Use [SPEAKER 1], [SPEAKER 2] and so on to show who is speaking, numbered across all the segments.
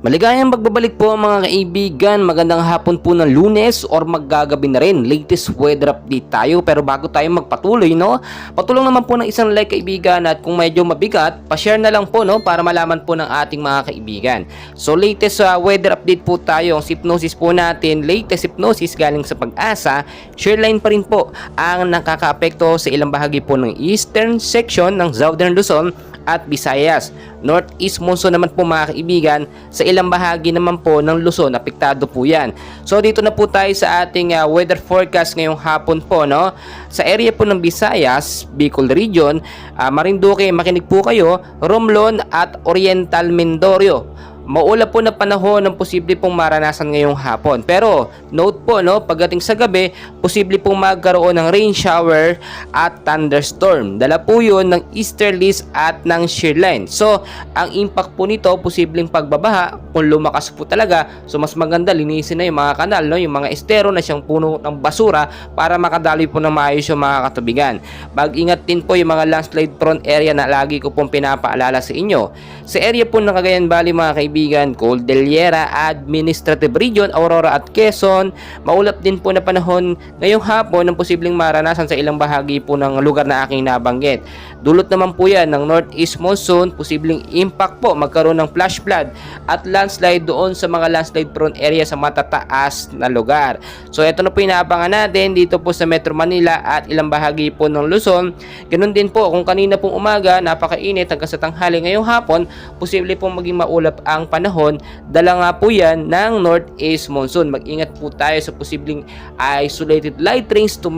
[SPEAKER 1] Maligayang pagbabalik po mga kaibigan, magandang hapon po ng Lunes or maggagabi na rin. Latest weather update tayo, pero bago tayo magpatuloy, no, patulong naman po ng isang like kaibigan, at kung medyo mabigat, pa-share na lang po, no, para malaman po ng ating mga kaibigan. So latest weather update po tayo, ang hypnosis po natin, latest hypnosis galing sa Pag-asa, shoreline pa rin po ang nakakaapekto sa ilang bahagi po ng eastern section ng Southern Luzon at Visayas. Northeast monsoon naman po mga kaibigan, sa ilang bahagi naman po ng Luzon, apektado po yan. So dito na po tayo sa ating weather forecast ngayong hapon po, no? Sa area po ng Visayas, Bicol Region, Marinduque, makinig po kayo, Romblon at Oriental Mindoro. Maulap po na panahon ng posible pong maranasan ngayong hapon. Pero note po, no, pagdating sa gabi, posible pong magkaroon ng rain shower at thunderstorm. Dala po yun ng easterlies at ng shearline. So ang impact po nito, posibleng pagbabaha kung lumakas po talaga. So mas maganda linisin na yung mga kanal, no, yung mga estero na siyang puno ng basura para makadaloy po ng maayos yung mga katubigan. Mag-ingat din po yung mga landslide prone area na lagi ko pong pinapaalala sa inyo. Sa area po ng Cagayan Valley mga kaibigan, Cordillera Administrative Region, Aurora at Quezon, maulap din po na panahon ngayong hapon ng posibleng maranasan sa ilang bahagi po ng lugar na aking nabanggit. Dulot naman po yan ng northeast monsoon, posibleng impact po magkaroon ng flash flood at landslide doon sa mga landslide prone area sa matataas na lugar. So ito na po inaabangan natin dito po sa Metro Manila at ilang bahagi po ng Luzon. Ganun din po kung kanina pong umaga napakainit hanggang sa tanghali, ngayong hapon posible pong maging maulap ang panahon, dala nga po yan ng northeast monsoon. Mag-ingat po tayo sa posibleng isolated light rains to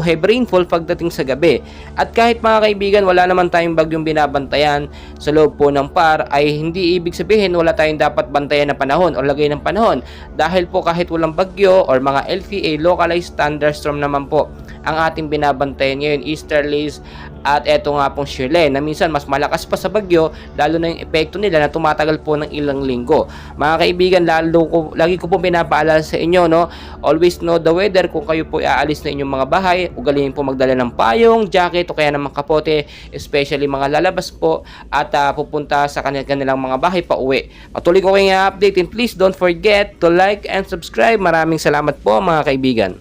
[SPEAKER 1] heavy rainfall pagdating sa gabi. At kahit mga kaibigan wala naman tayong bagyong binabantayan sa loob po ng PAR, ay hindi ibig sabihin wala tayong dapat bantayan na panahon o lagay ng panahon, dahil po kahit walang bagyo or mga LPA, localized thunderstorm naman po ang ating binabantayan ngayon, easterlies at eto nga pong shearline na minsan mas malakas pa sa bagyo, lalo na yung epekto nila na tumatagal po ng ilang linggo. Mga kaibigan, lagi ko po pinapaalala sa inyo, no, always know the weather. Kung kayo po aalis na inyong mga bahay, ugaliin po magdala ng payong, jacket o kaya naman kapote, especially mga lalabas po at pupunta sa kanilang mga bahay pa uwi. Patuloy ko kayong update, and please don't forget to like and subscribe. Maraming salamat po mga kaibigan.